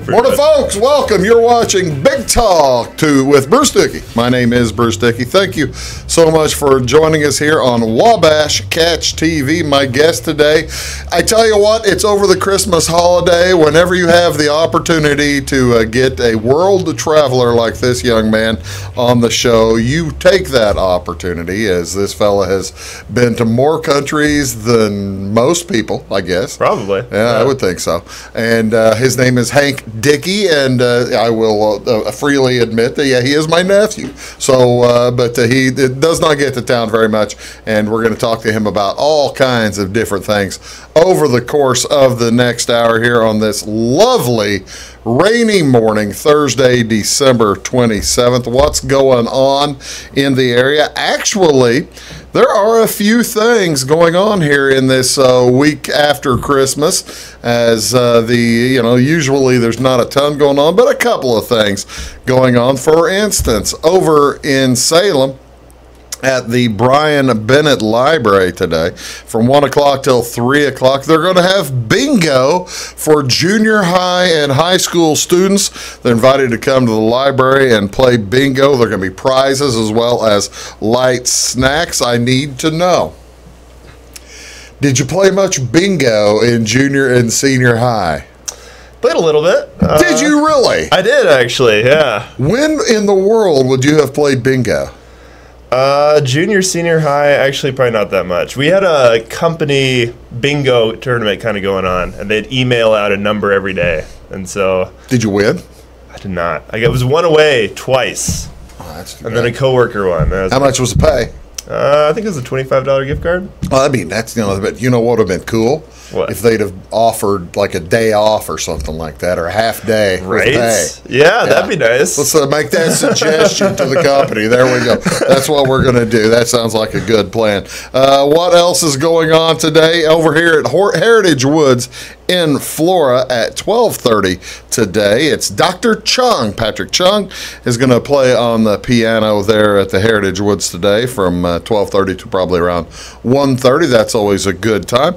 Morning, folks. Welcome. You're watching Big Talk with Bruce Dickey. My name is Bruce Dickey. Thank you so much for joining us here on Wabash Catch TV. My guest today, I tell you what, it's over the Christmas holiday. Whenever you have the opportunity to get a world traveler like this young man on the show, you take that opportunity, as this fella has been to more countries than most people, I guess. Probably. Yeah, I would think so. And his name is Hank Dickey, and I will freely admit that, yeah, he is my nephew. So, but he does not get to town very much, and we're going to talk to him about all kinds of different things over the course of the next hour here on this lovely rainy morning, Thursday, December 27th. What's going on in the area? Actually, there are a few things going on here in this week after Christmas, as usually there's not a ton going on, but a couple of things going on. For instance, over in Salem, at the Brian Bennett Library today, from 1 o'clock till 3 o'clock, they're going to have bingo for junior high and high school students. They're invited to come to the library and play bingo. There are going to be prizes as well as light snacks. I need to know, did you play much bingo in junior and senior high? Played a little bit. Did you really? I did, actually, yeah. When in the world would you have played bingo? Junior, senior high, actually probably not that much. We had a company bingo tournament kind of going on, and they'd email out a number every day. And so... Did you win? I did not. I was one away twice. Oh, that's and then a coworker won. How much was the pay? I think it was a $25 gift card. Well, I mean, that's, but you know what would have been cool? What? If they'd have offered like a day off or something like that, or a half day with pay. Yeah, that'd be nice. Let's make that suggestion to the company. There we go. That's what we're going to do. That sounds like a good plan. What else is going on today? Over here at Heritage Woods in Flora at 12:30 today, it's Dr. Chung. Patrick Chung is going to play on the piano there at the Heritage Woods today from 12:30 to probably around 1:30. That's always a good time.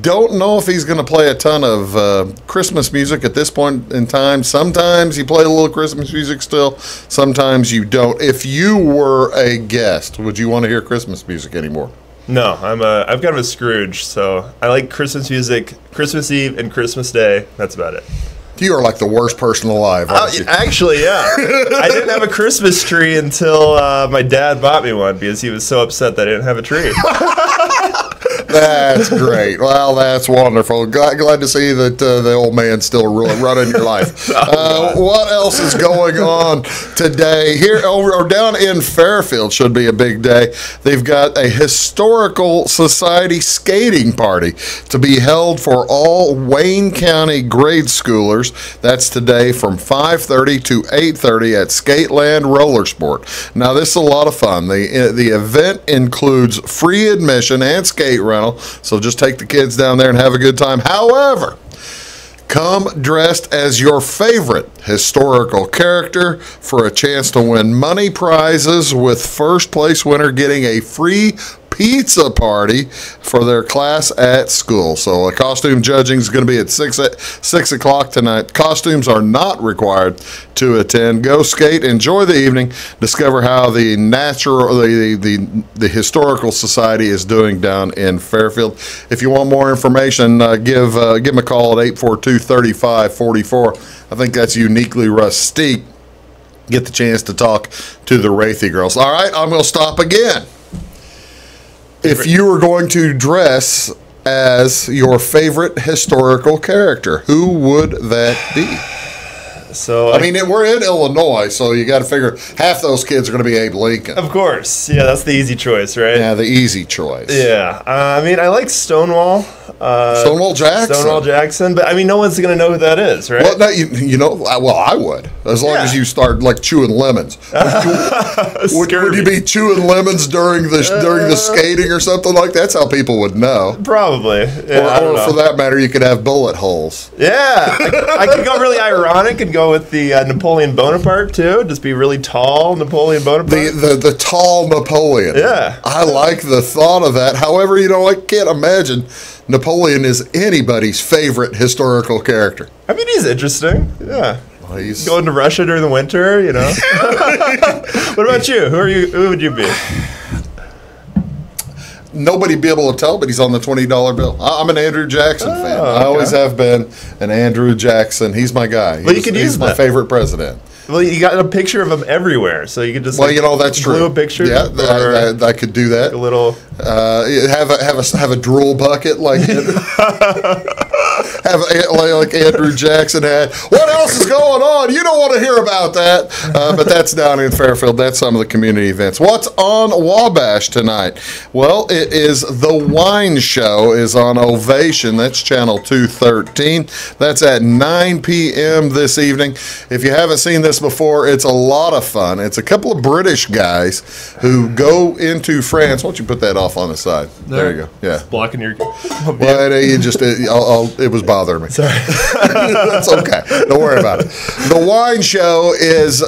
Don't know if he's going to play a ton of Christmas music at this point in time. Sometimes you play a little Christmas music still. Sometimes you don't. If you were a guest, would you want to hear Christmas music anymore? No, I'm kind of a Scrooge, so I like Christmas music, Christmas Eve and Christmas Day. That's about it. You are like the worst person alive, aren't you? Actually, yeah. I didn't have a Christmas tree until my dad bought me one because he was so upset that I didn't have a tree. That's great. Well, that's wonderful. Glad to see that the old man's still running your life. What else is going on today? Here or down in Fairfield should be a big day. They've got a historical society skating party to be held for all Wayne County grade schoolers. That's today from 5:30 to 8:30 at Skateland Roller Sport. Now, this is a lot of fun. The event includes free admission and skate rental, so just take the kids down there and have a good time. However, come dressed as your favorite historical character for a chance to win money prizes, with first place winner getting a free pizza party for their class at school. So costume judging is going to be at 6 o'clock tonight. Costumes are not required to attend. Go skate, enjoy the evening, discover how the historical society is doing down in Fairfield. If you want more information, give them a call at 842-3544. I think that's uniquely Rustique. Get the chance to talk to the Wraithy girls. All right, I'm going to stop again. If you were going to dress as your favorite historical character, who would that be? So I mean, we're in Illinois, so you got to figure half those kids are going to be Abe Lincoln. Of course. Yeah, that's the easy choice, right? Yeah, the easy choice. Yeah. I mean, I like Stonewall. Stonewall Jackson? Stonewall Jackson. But, I mean, no one's going to know who that is, right? Well, no, well, I would. As long as you start, like, chewing lemons. Would you be chewing lemons during the skating or something like that? That's how people would know. Probably. Yeah, or for that matter, you could have bullet holes. Yeah. I could go really ironic and go go with the Napoleon Bonaparte too? Just be really tall, Napoleon Bonaparte. The tall Napoleon. Yeah. I like the thought of that. However, I can't imagine Napoleon is anybody's favorite historical character. I mean, he's interesting. Yeah. Well, he's going to Russia during the winter. What about you? Who would you be? Nobody be able to tell, but he's on the $20 bill. I'm an Andrew Jackson fan. Okay. I always have been an Andrew Jackson. He's my guy. He's my favorite president. Well, you got a picture of him everywhere, so you could just that's true. Glue a picture. Yeah, I could do that. A little have a drool bucket like like Andrew Jackson had. What else is going on? You don't want to hear about that. But that's down in Fairfield. That's some of the community events. What's on Wabash tonight? Well, it is the Wine Show is on Ovation. That's channel 213. That's at 9 p.m. this evening. If you haven't seen this before, it's a lot of fun. It's a couple of British guys who go into France. Why don't you put that off on the side? There you go. Yeah. It's blocking your. Well, it was bothering me. Sorry. That's okay. Don't worry about it. The Wine Show is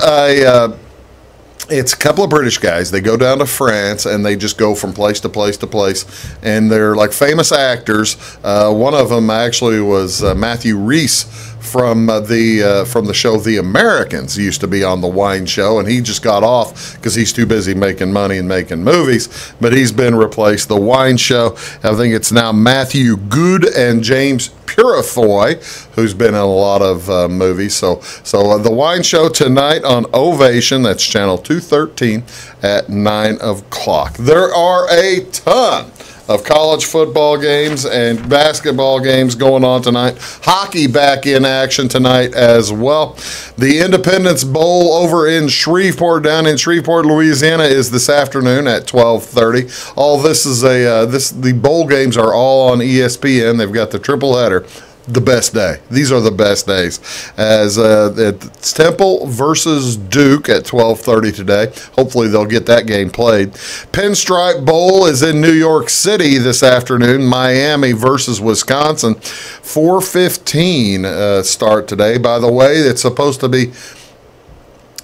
it's a couple of British guys. They go down to France and they just go from place to place to place, and they're like famous actors. One of them actually was Matthew Rhys from the show The Americans. He used to be on the Wine Show, and he just got off because he's too busy making money and making movies. But he's been replaced. The Wine Show, I think it's now Matthew Good and James Purifoy, who's been in a lot of movies. So the Wine Show tonight on Ovation. That's channel 213 at 9 o'clock. There are a ton of college football games and basketball games going on tonight. Hockey back in action tonight as well. The Independence Bowl over in Shreveport, down in Shreveport, Louisiana, is this afternoon at 12:30. All this is the bowl games are all on ESPN. They've got the triple header. The best day. These are the best days. As it's Temple versus Duke at 12:30 today. Hopefully they'll get that game played. Pinstripe Bowl is in New York City this afternoon. Miami versus Wisconsin. 4:15 start today. By the way, it's supposed to be,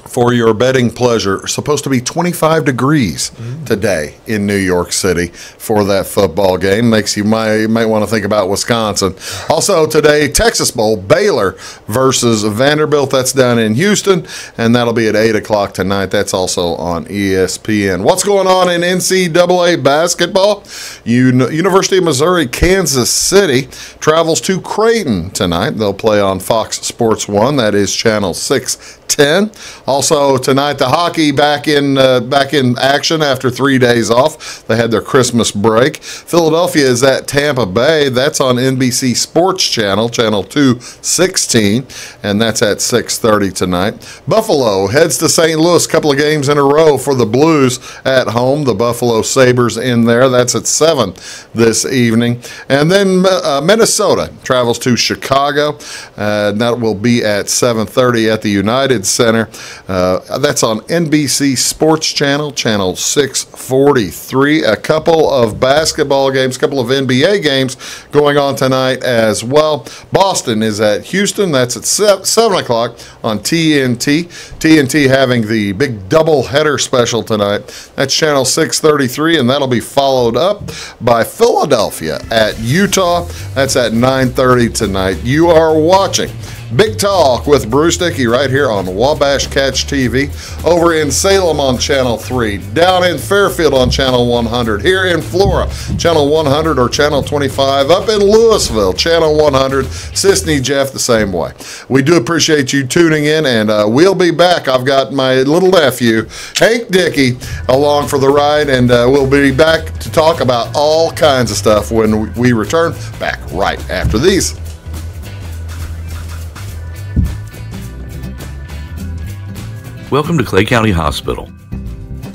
for your betting pleasure, supposed to be 25 degrees today in New York City for that football game. Makes you might want to think about Wisconsin. Also today, Texas Bowl, Baylor versus Vanderbilt. That's down in Houston, and that'll be at 8 o'clock tonight. That's also on ESPN. What's going on in NCAA basketball? University of Missouri, Kansas City travels to Creighton tonight. They'll play on Fox Sports 1. That is channel 610. Also tonight, the hockey back in action after 3 days off. They had their Christmas break. Philadelphia is at Tampa Bay. That's on NBC Sports Channel, channel 216, and that's at 6:30 tonight. Buffalo heads to St. Louis. Couple of games in a row for the Blues at home. The Buffalo Sabres in there. That's at 7 this evening. And then Minnesota travels to Chicago. And that will be at 7:30 at the United Center. That's on NBC Sports Channel, channel 643. A couple of basketball games, a couple of NBA games going on tonight as well. Boston is at Houston. That's at 7 o'clock on TNT. TNT having the big double-header special tonight. That's channel 633, and that'll be followed up by Philadelphia at Utah. That's at 9:30 tonight. You are watching Big Talk with Bruce Dickey right here on Wabash Catch TV, over in Salem on Channel 3, down in Fairfield on Channel 100, here in Flora, Channel 100 or Channel 25, up in Louisville, Channel 100, Sisney Jeff the same way. We do appreciate you tuning in, and we'll be back. I've got my little nephew, Hank Dickey, along for the ride, and we'll be back to talk about all kinds of stuff when we return back right after these. Welcome to Clay County Hospital.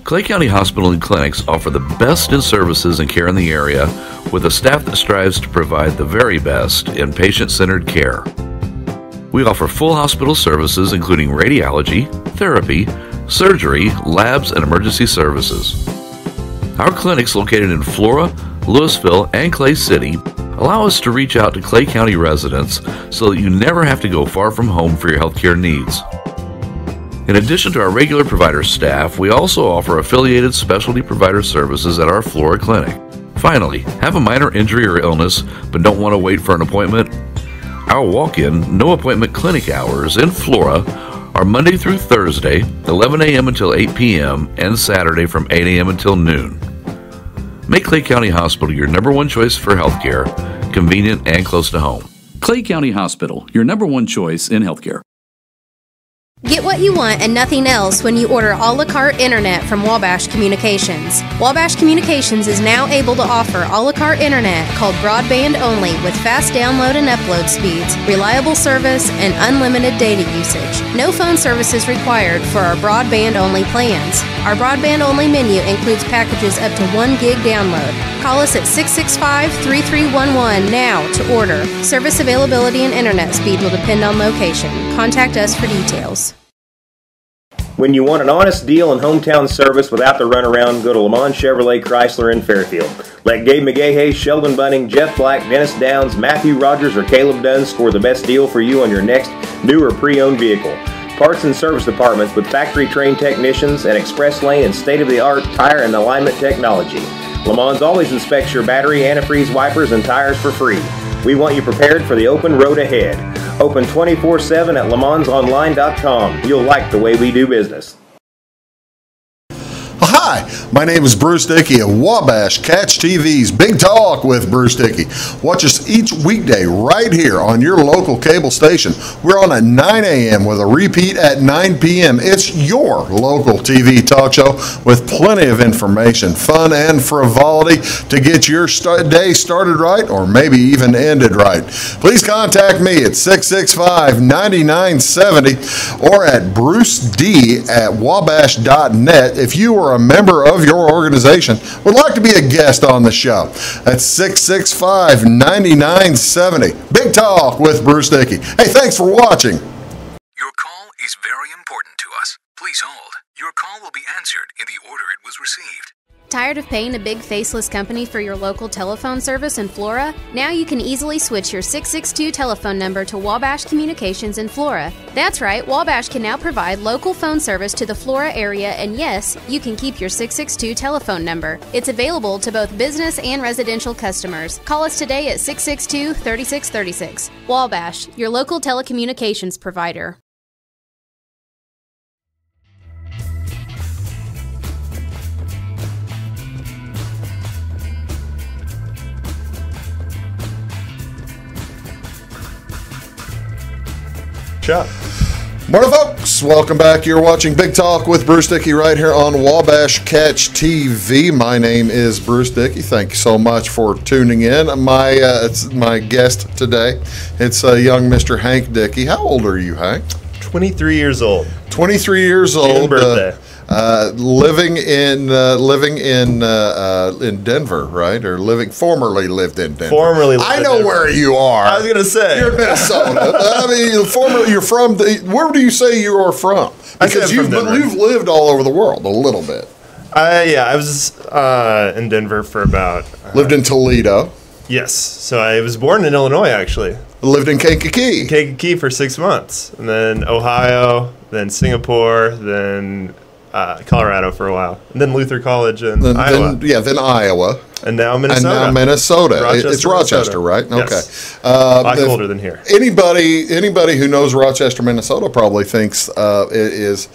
Clay County Hospital and Clinics offer the best in services and care in the area, with a staff that strives to provide the very best in patient-centered care. We offer full hospital services including radiology, therapy, surgery, labs, and emergency services. Our clinics located in Flora, Louisville, and Clay City Allow us to reach out to Clay County residents so that you never have to go far from home for your healthcare needs. In addition to our regular provider staff, we also offer affiliated specialty provider services at our Flora clinic. Finally, have a minor injury or illness but don't want to wait for an appointment? Our walk-in, no-appointment clinic hours in Flora are Monday through Thursday, 11 a.m. until 8 p.m., and Saturday from 8 a.m. until noon. Make Clay County Hospital your number one choice for healthcare, convenient and close to home. Clay County Hospital, your number one choice in healthcare. Get what you want and nothing else when you order a la carte internet from Wabash Communications. Wabash Communications is now able to offer a la carte internet called broadband only with fast download and upload speeds, reliable service, and unlimited data usage. No phone services required for our broadband only plans. Our broadband only menu includes packages up to 1 gig download. Call us at 665-3311 now to order. Service availability and internet speed will depend on location. Contact us for details. When you want an honest deal and hometown service without the runaround, go to Lamont Chevrolet Chrysler in Fairfield. Let Gabe McGahey, Sheldon Bunning, Jeff Black, Dennis Downs, Matthew Rogers, or Caleb Dunn score the best deal for you on your next new or pre-owned vehicle. Parts and service departments with factory-trained technicians and express lane and state-of-the-art tire and alignment technology. Lamont always inspects your battery, antifreeze, wipers, and tires for free. We want you prepared for the open road ahead. Open 24/7 at LeMansOnline.com. You'll like the way we do business. Hi, my name is Bruce Dickey of Wabash Catch TV's Big Talk with Bruce Dickey. Watch us each weekday right here on your local cable station. We're on at 9 a.m. with a repeat at 9 p.m. It's your local TV talk show with plenty of information, fun, and frivolity to get your day started right or maybe even ended right. Please contact me at 665-9970 or at bruced@wabash.net if you are a member of your organization would like to be a guest on the show. That's 665-9970. Big Talk with Bruce Dickey. Hey, thanks for watching. Your call is very important to us. Please hold. Your call will be answered in the order it was received. Tired of paying a big faceless company for your local telephone service in Flora? Now you can easily switch your 662 telephone number to Wabash Communications in Flora. That's right, Wabash can now provide local phone service to the Flora area, and yes, you can keep your 662 telephone number. It's available to both business and residential customers. Call us today at 662-3636. Wabash, your local telecommunications provider. Shot. Morning, folks. Welcome back. You're watching Big Talk with Bruce Dickey right here on Wabash Catch TV. My name is Bruce Dickey. Thank you so much for tuning in. It's my guest today. It's young Mr. Hank Dickey. How old are you, Hank? 23 years old. 23 years old. Birthday. Living in Denver, right? Or formerly lived in Denver. Formerly lived I in know Denver. where you are. I was going to say. You're in Minnesota. I mean, you're from. Where do you say you are from? I say Because I'm from Denver. you've lived all over the world a little bit. I was in Denver for about... Lived in Toledo. Yes. So I was born in Illinois, actually. Lived in Kankakee. Kankakee for 6 months. And then Ohio, then Singapore, then Colorado for a while. And then Luther College in Iowa. Then Iowa. And now Minnesota. And now Minnesota. It's Rochester, Minnesota. right? Okay. Yes. A lot colder than here. Anybody who knows Rochester, Minnesota probably thinks it is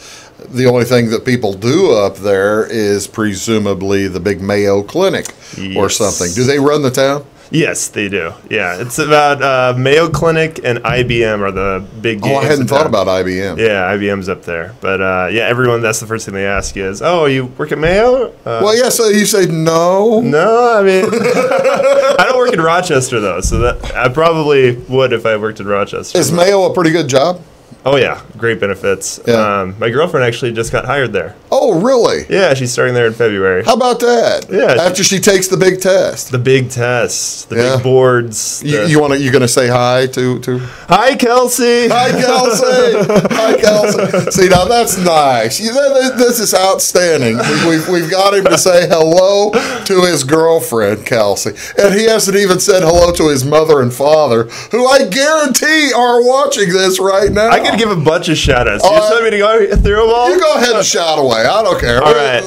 the only thing that people do up there is presumably the big Mayo Clinic or something. Do they run the town? Yes, they do. Yeah, it's about Mayo Clinic and IBM are the big games. Oh, I hadn't thought about IBM. Yeah, IBM's up there. But yeah, everyone, that's the first thing they ask is, oh, you work at Mayo? Well, yeah, so you say no. No, I mean, I don't work in Rochester, though, so that I probably would if I worked in Rochester. Is Mayo a pretty good job? Oh, yeah. Great benefits. Yeah. My girlfriend actually just got hired there. Oh, really? Yeah, she's starting there in February. How about that? Yeah. After she takes the big test. The big tests, the Yeah. big boards. You going to say hi to? Hi, Kelsey. Hi, Kelsey. Hi, Kelsey. See, now that's nice. This is outstanding. We've got him to say hello to his girlfriend, Kelsey. And he hasn't even said hello to his mother and father, who I guarantee are watching this right now. I could give a bunch of shout-outs. You Oh, just want me to go through them all? You go ahead and shout away. I don't care. All right.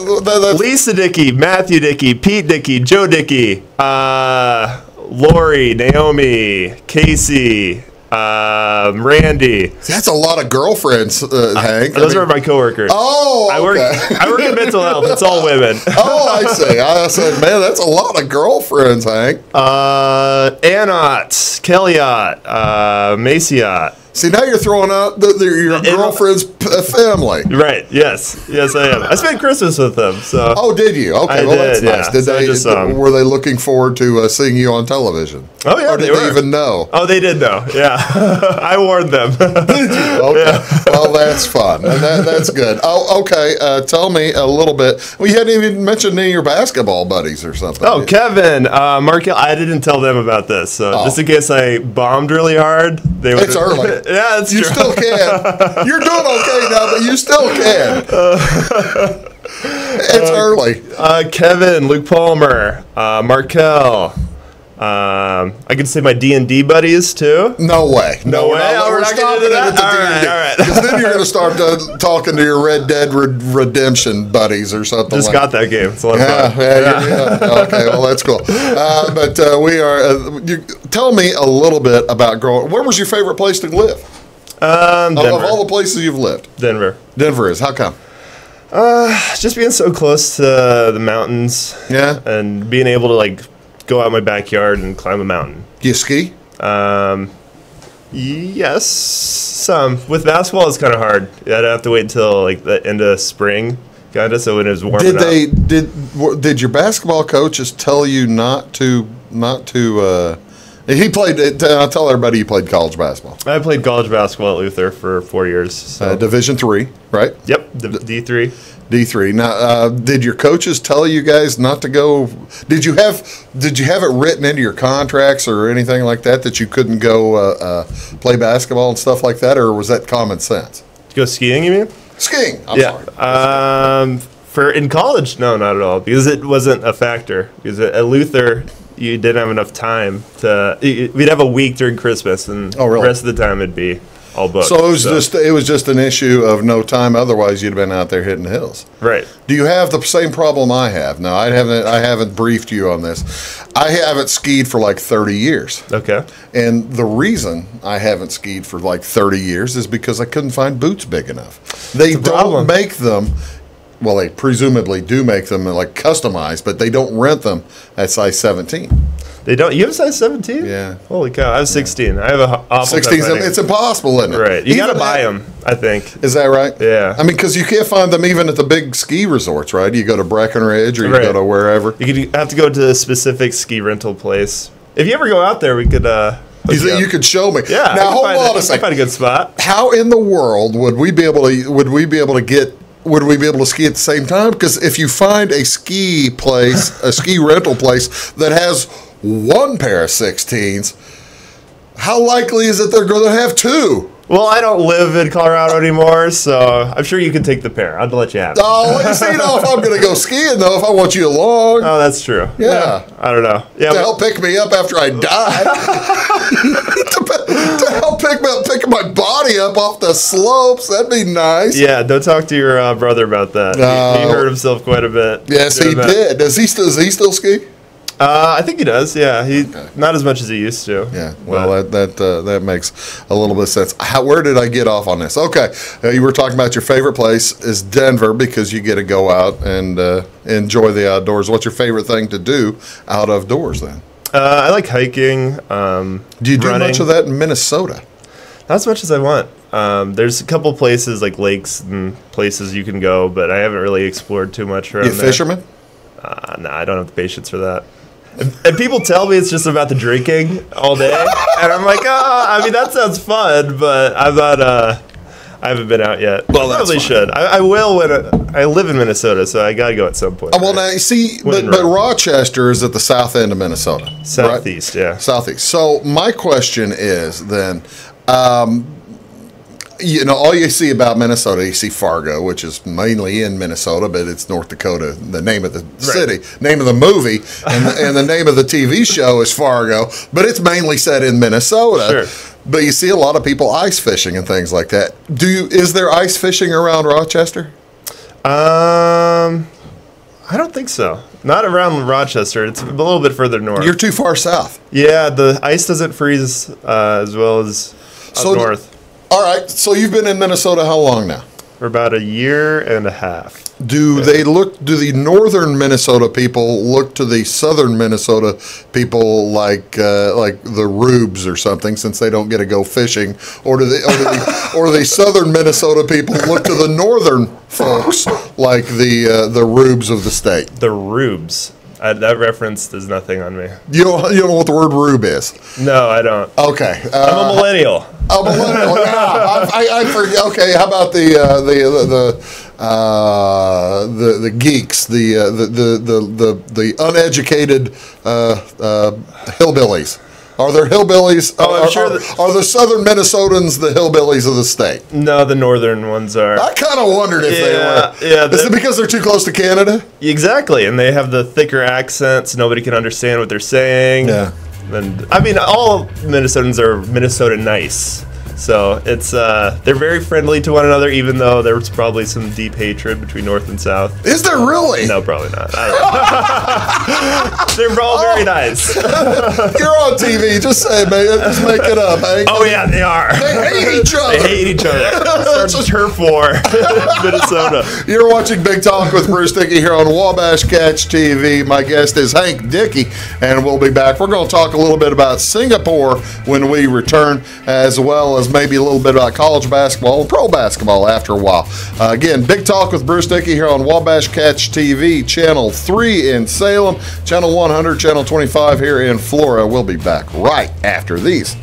Lisa Dickey, Matthew Dickey, Pete Dickey, Joe Dickey, Lori, Naomi, Casey, Randy. That's a lot of girlfriends, Hank. Those are my coworkers. Oh, okay. I work in mental health. It's all women. Oh, I see. I said, man, that's a lot of girlfriends, Hank. Anot, Kellyot, Maciot. See, now you're throwing out your girlfriend's family. Right. Yes. Yes, I am. I spent Christmas with them. So. Oh, did you? Okay, I well, did, that's nice. yeah. Were they looking forward to seeing you on television? Oh, yeah, or did they even know? Oh, they did know. Yeah. I warned them. Did you? Okay. Yeah. Well, that's fun. And that's good. Oh, okay. Tell me a little bit. Well, you hadn't even mentioned any of your basketball buddies or something. Oh, Kevin, Markel. I didn't tell them about this. So just in case I bombed really hard, they would. It's early. Yeah, it's you true. Still can. You're doing okay now, but you still can. It's early. Kevin, Luke Palmer, Markel. I could say my D&D buddies too. No way. No way. We're not stopping gonna do it at that? the D&D. All right. Because then you're going to start talking to your Red Dead Redemption buddies or something. Just got that game. It's a lot of fun. Yeah. Okay, well, that's cool. But we are. Tell me a little bit about growing. Where was your favorite place to live? Denver. Of all the places you've lived? Denver. Denver is. How come? Just being so close to the mountains. Yeah. And being able to go out my backyard and climb a mountain. Do you ski? Yes, some. With basketball, it's kind of hard. I'd have to wait until the end of spring, kind of, so when it was warming up. Did your basketball coaches tell you not to? He played. I'll tell everybody you played college basketball. I played college basketball at Luther for 4 years. So. Division III, right? Yep, D3. D3. Now, did your coaches tell you guys not to go? Did you have it written into your contracts or anything like that you couldn't go play basketball and stuff like that, or was that common sense? Go skiing, you mean? Skiing. I'm sorry. For in college, no, not at all, because it wasn't a factor. Because at Luther, you didn't have enough time to. We'd have a week during Christmas, and the rest of the time it'd be all booked. So it was just an issue of no time. Otherwise, you'd have been out there hitting the hills. Right. Do you have the same problem I have? No, I haven't briefed you on this. I haven't skied for 30 years. Okay. And the reason I haven't skied for 30 years is because I couldn't find boots big enough. They don't make them. Well, they presumably do make them customized, but they don't rent them at size 17. They don't. You have a size 17? Yeah. Holy cow! I have 16. I have a awful 16. It's impossible, isn't it? Right. You got to buy them, I think. Is that right? Yeah. I mean, because you can't find them even at the big ski resorts, right? You go to Breckenridge or you go to wherever. You have to go to a specific ski rental place. If you ever go out there, we could. You could show me. Yeah. Now hold on a second. Find a good spot. How in the world would we be able to ski at the same time? Because if you find a ski rental place that has one pair of 16s, how likely is it they're going to have two? Well, I don't live in Colorado anymore, so I'm sure you can take the pair. I'd let you have it. Oh, if I'm going to go skiing, though, if I want you along. Oh, that's true. Yeah. I don't know. Yeah, to help pick me up after I die. to help pick my body up off the slopes. That'd be nice. Yeah, don't talk to your brother about that. He hurt himself quite a bit. Yes, he did. Does he still ski? I think he does. Yeah, not as much as he used to. Yeah, well, that makes a little bit of sense. Where did I get off on this? Okay, you were talking about your favorite place is Denver because you get to go out and enjoy the outdoors. What's your favorite thing to do out of doors then? I like hiking. Do you do running. much of that in Minnesota? Not as much as I want. There's a couple places like lakes and places you can go, but I haven't really explored too much around there. You a fisherman? No, I don't have the patience for that. And people tell me it's just about the drinking all day, and I'm like, I mean, that sounds fun, but I'm not. I haven't been out yet. Well, I that's probably fine. should. I will when I live in Minnesota, so I got to go at some point. Well, now you see, When in but Rome. Rochester is at the south end of Minnesota, Southeast, yeah. Southeast. So my question is then, all you see about Minnesota, you see Fargo, which is mainly in Minnesota, but it's North Dakota. The name of the city, name of the movie, and the name of the TV show is Fargo, but it's mainly set in Minnesota. Sure. But you see a lot of people ice fishing and things like that. Is there ice fishing around Rochester? I don't think so. Not around Rochester. It's a little bit further north. You're too far south. Yeah, the ice doesn't freeze as well as up north. All right, so you've been in Minnesota how long now? For about a year and a half. Do the northern Minnesota people look to the southern Minnesota people like the rubes or something, since they don't get to go fishing, or do the southern Minnesota people look to the northern folks like the rubes of the state? The rubes. That reference does nothing on me. You don't know what the word rube is? No, I don't. Okay, I'm a millennial. a millennial. Yeah, I forget. Okay, how about the geeks, the uneducated hillbillies? Are there hillbillies? Oh, I'm sure are the southern Minnesotans the hillbillies of the state? No, the northern ones are. I kind of wondered if they were. Yeah, Is it because they're too close to Canada? Exactly, and they have the thicker accents. Nobody can understand what they're saying. Yeah. And I mean, all Minnesotans are Minnesota nice. So it's they're very friendly to one another, even though there's probably some deep hatred between North and South. Is there really? No, probably not. I don't know. They're all very nice. You're on TV. Just say, man. Just make it up, Hank. Oh yeah, they are. They hate each other. They hate each other. Starts a turf war in Minnesota. You're watching Big Talk with Bruce Dickey here on Wabash Catch TV. My guest is Hank Dickey, and we'll be back. We're going to talk a little bit about Singapore when we return, as well as maybe a little bit about college basketball and pro basketball after a while. Again, Big Talk with Bruce Dickey here on Wabash Catch TV, Channel 3 in Salem, Channel 100, Channel 25 here in Florida. We'll be back right after these.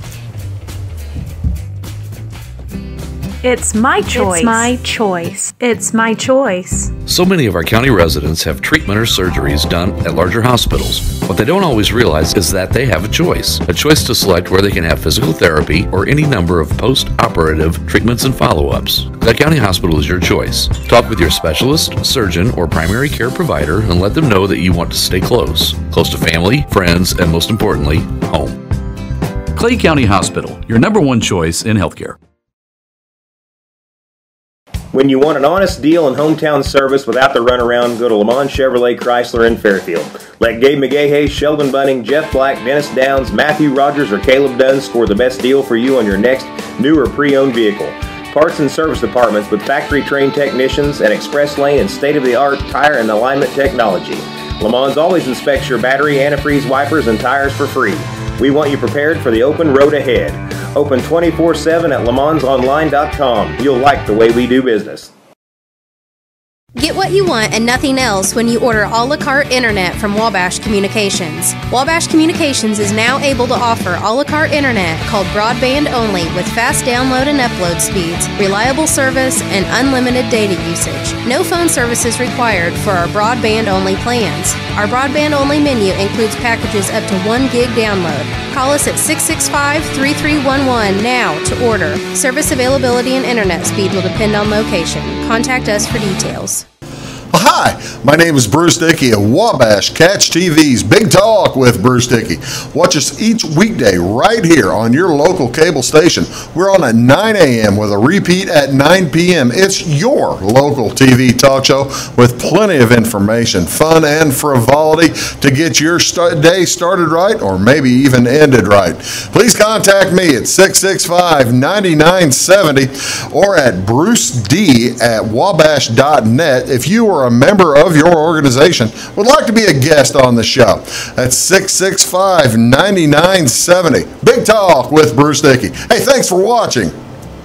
It's my choice. It's my choice. It's my choice. So many of our county residents have treatment or surgeries done at larger hospitals. What they don't always realize is that they have a choice to select where they can have physical therapy or any number of post-operative treatments and follow-ups. Clay County Hospital is your choice. Talk with your specialist, surgeon, or primary care provider and let them know that you want to stay close to family, friends, and most importantly, home. Clay County Hospital, your number one choice in healthcare. When you want an honest deal and hometown service without the runaround, go to Lamont Chevrolet Chrysler in Fairfield. Let Gabe McGahey, Sheldon Bunning, Jeff Black, Dennis Downs, Matthew Rogers, or Caleb Dunn score the best deal for you on your next new or pre-owned vehicle. Parts and service departments with factory-trained technicians and express lane and state-of-the-art tire and alignment technology. Lamont always inspects your battery, antifreeze, wipers, and tires for free. We want you prepared for the open road ahead. Open 24/7 at LeMansOnline.com. You'll like the way we do business. Get what you want and nothing else when you order a la carte internet from Wabash Communications. Wabash Communications is now able to offer a la carte internet called broadband only with fast download and upload speeds, reliable service, and unlimited data usage. No phone service is required for our broadband only plans. Our broadband only menu includes packages up to 1 gig download. Call us at 665-3311 now to order. Service availability and internet speed will depend on location. Contact us for details. Hi, my name is Bruce Dickey of Wabash Catch TV's Big Talk with Bruce Dickey. Watch us each weekday right here on your local cable station. We're on at 9 a.m. with a repeat at 9 p.m. It's your local TV talk show with plenty of information, fun, and frivolity to get your day started right or maybe even ended right. Please contact me at 665-9970 or at bruced@wabash.net if you are a member of your organization would like to be a guest on the show. That's 665-9970. Big Talk with Bruce Dickey. Hey, thanks for watching.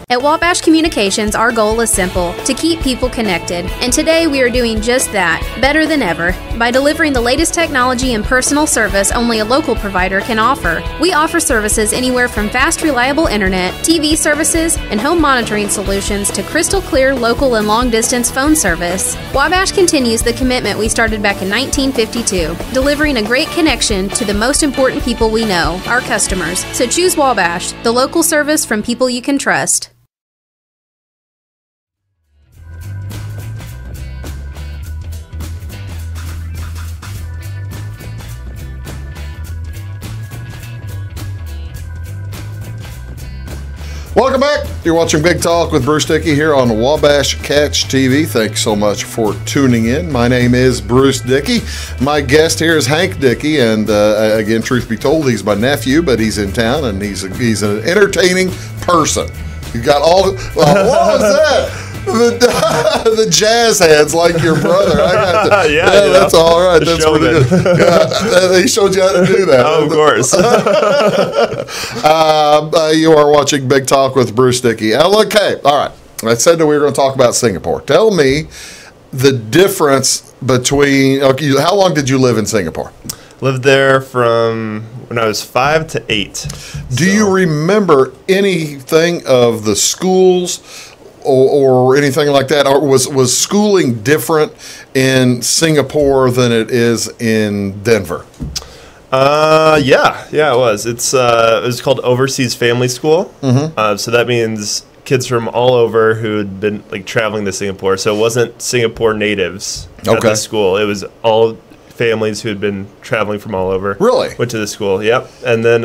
At Wabash Communications, our goal is simple: to keep people connected. And today we are doing just that, better than ever, by delivering the latest technology and personal service only a local provider can offer. We offer services anywhere from fast, reliable internet, TV services, and home monitoring solutions to crystal clear local and long-distance phone service. Wabash continues the commitment we started back in 1952, delivering a great connection to the most important people we know, our customers. So choose Wabash, the local service from people you can trust. Welcome back. You're watching Big Talk with Bruce Dickey here on Wabash Catch TV. Thanks so much for tuning in. My name is Bruce Dickey. My guest here is Hank Dickey, and again, truth be told, he's my nephew, but he's in town, and he's an entertaining person. You got all. What was that? The jazz hands like your brother. I got to, yeah, that's all right. That's pretty good. Yeah, he showed you how to do that. Oh, of course. You are watching Big Talk with Bruce Dickey. Okay, all right. I said that we were going to talk about Singapore. Tell me the difference between. Okay, how long did you live in Singapore? Lived there from when I was 5 to 8. Do you remember anything of the schools? Or anything like that? Or was schooling different in Singapore than it is in Denver? Yeah, it was. It was called Overseas Family School. Mm-hmm. So that means kids from all over who had been traveling to Singapore. So it wasn't Singapore natives at the school. It was all families who had been traveling from all over. Really? Went to the school. Yep. And then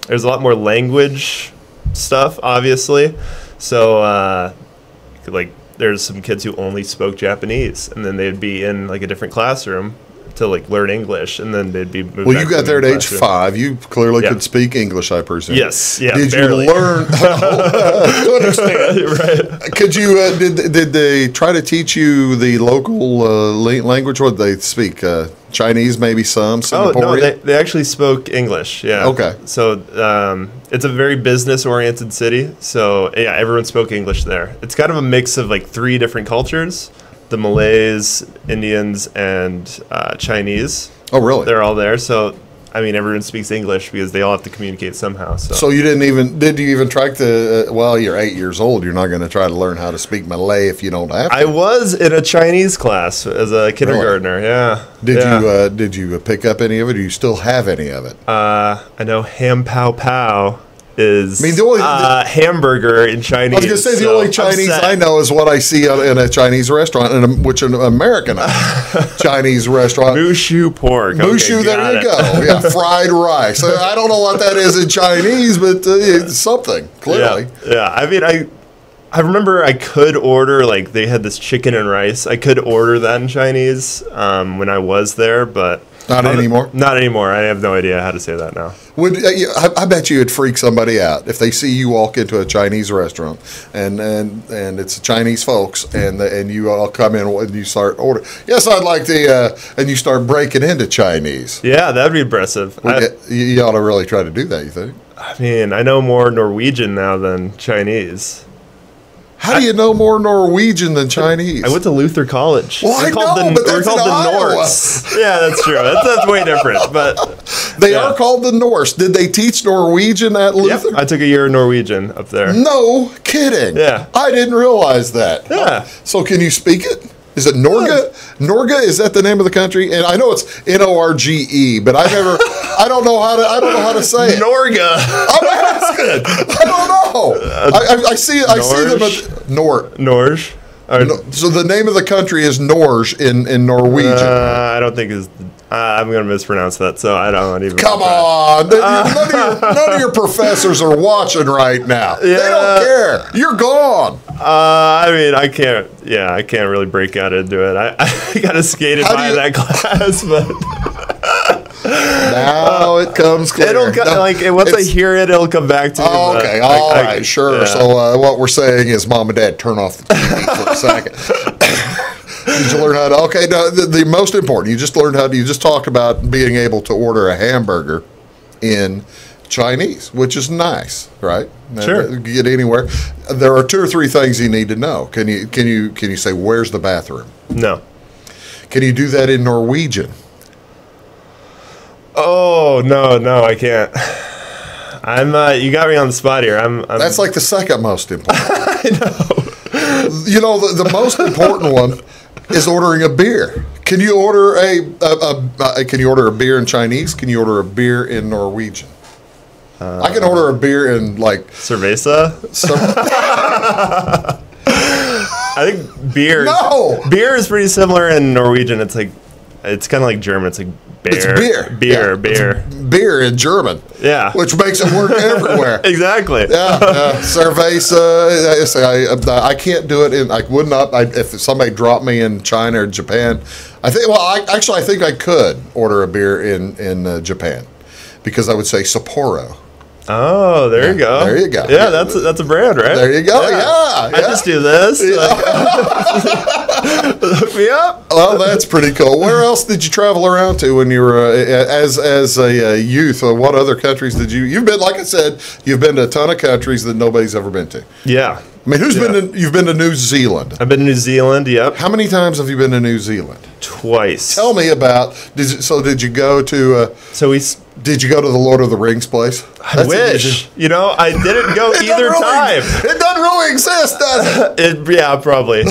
there's a lot more language stuff, obviously. So, there's some kids who only spoke Japanese, and then they'd be in a different classroom to learn English, and then they'd be moved. Well, you got there at age 5. You clearly could speak English, I presume. Yes. Yeah. Did barely. you learn to understand? Right. Could you? Did they try to teach you the local language? What they speak? Chinese, maybe some. Singaporean? Oh no, they actually spoke English. Yeah. Okay. So it's a very business-oriented city. So yeah, everyone spoke English there. It's kind of a mix of 3 different cultures: the Malays, Indians, and Chinese. Oh, really? They're all there. So I mean, everyone speaks English because they all have to communicate somehow. So you did you even try to? Well, you're 8 years old. You're not going to try to learn how to speak Malay if you don't have to. I was in a Chinese class as a kindergartner. Really? Yeah. Did you pick up any of it? Or do you still have any of it? I know ham pao pao is the only hamburger in Chinese. I was going to say the only Chinese I know is what I see in a Chinese restaurant, which an American Chinese restaurant. Mushu pork. Mushu, there you go. Yeah, fried rice. I don't know what that is in Chinese, but it's something, clearly. Yeah. I mean, I remember I could order, they had this chicken and rice. I could order that in Chinese when I was there, but... Not anymore? Not anymore. I have no idea how to say that now. I bet you it'd freak somebody out if they see you walk into a Chinese restaurant and it's Chinese folks and you all come in and you start ordering. Yes, I'd like and you start breaking into Chinese. Yeah, that'd be impressive. You ought to really try to do that, you think? I mean, I know more Norwegian now than Chinese. How do you know more Norwegian than Chinese? I went to Luther College. Well, I know, but that's called the Norse. Yeah, that's true. That's way different. But they are called the Norse. Did they teach Norwegian at Luther? Yep, I took a year of Norwegian up there. No kidding. Yeah. I didn't realize that. Yeah. So can you speak it? Is it Norge? Norge, is that the name of the country? And I know it's Norge, but I don't know how to say it. Norge. I'm asking. I don't know. I see them at Norge. So the name of the country is Norge in Norwegian. I don't think is. I'm going to mispronounce that, so I don't even. Come on, none of your professors are watching right now. Yeah. They don't care. You're gone. I mean, I can't. Yeah, I can't really break out into it. I got skated by that class, but. Now it comes clear. Once I hear it, it'll come back to me. Oh, okay, all right, sure. Yeah. So what we're saying is, Mom and Dad, turn off the TV for a second. Did you learn how to? Okay, no, the most important. You just learned how to. You just talked about being able to order a hamburger in Chinese, which is nice, right? Sure. You get anywhere. There are 2 or 3 things you need to know. Can you say where's the bathroom? No. Can you do that in Norwegian? Oh, no, I can't. You got me on the spot here. That's like the second most important. I know. You know, the most important one is ordering a beer. Can you order can you order a beer in Chinese? Can you order a beer in Norwegian? I can order a beer in like cerveza. I think beer. No, beer is pretty similar in Norwegian. It's kind of like German. It's like beer. It's beer. Beer. It's beer in German. Yeah, which makes it work everywhere. Exactly. Yeah, cerveza. I can't do it in. I would not. If somebody dropped me in China or Japan, I think. Well, I think I could order a beer in Japan, because I would say Sapporo. Oh, there you go. There you go. Yeah, that's a brand, right? There you go. Yeah. I just do this. Yeah. Hook me up. Well, that's pretty cool. Where else did you travel around to when you were as a youth? What other countries did you've been? Like I said, you've been to a ton of countries that nobody's ever been to. Yeah. I mean, you've been to New Zealand. I've been to New Zealand, yep. How many times have you been to New Zealand? Twice. Tell me about, did you go to, did you go to the Lord of the Rings place? I wish. You know, I didn't go either time. It doesn't really exist, does it? Yeah, probably.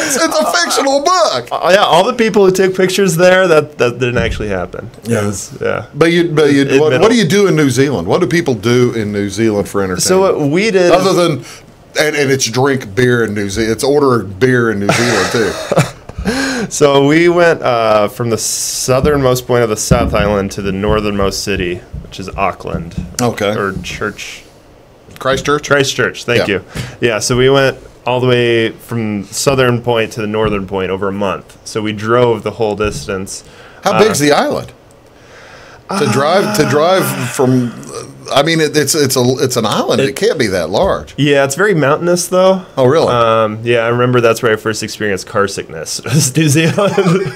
It's a fictional book. Yeah, all the people who took pictures there, that didn't actually happen. Yeah. Yeah. But what do you do in New Zealand? What do people do in New Zealand for entertainment? So what we did, other than, and it's drink beer in New Zealand. It's order beer in New Zealand too. So we went from the southernmost point of the South Island to the northernmost city, which is Auckland. Okay. Or Church. Christchurch? Christchurch, thank you. Yeah, so we went all the way from southern point to the northern point over a month. So we drove the whole distance. How big's the island? To drive from, I mean, it's an island. It can't be that large. Yeah, it's very mountainous though. Oh, really? Yeah, I remember that's where I first experienced car sickness. Was New Zealand.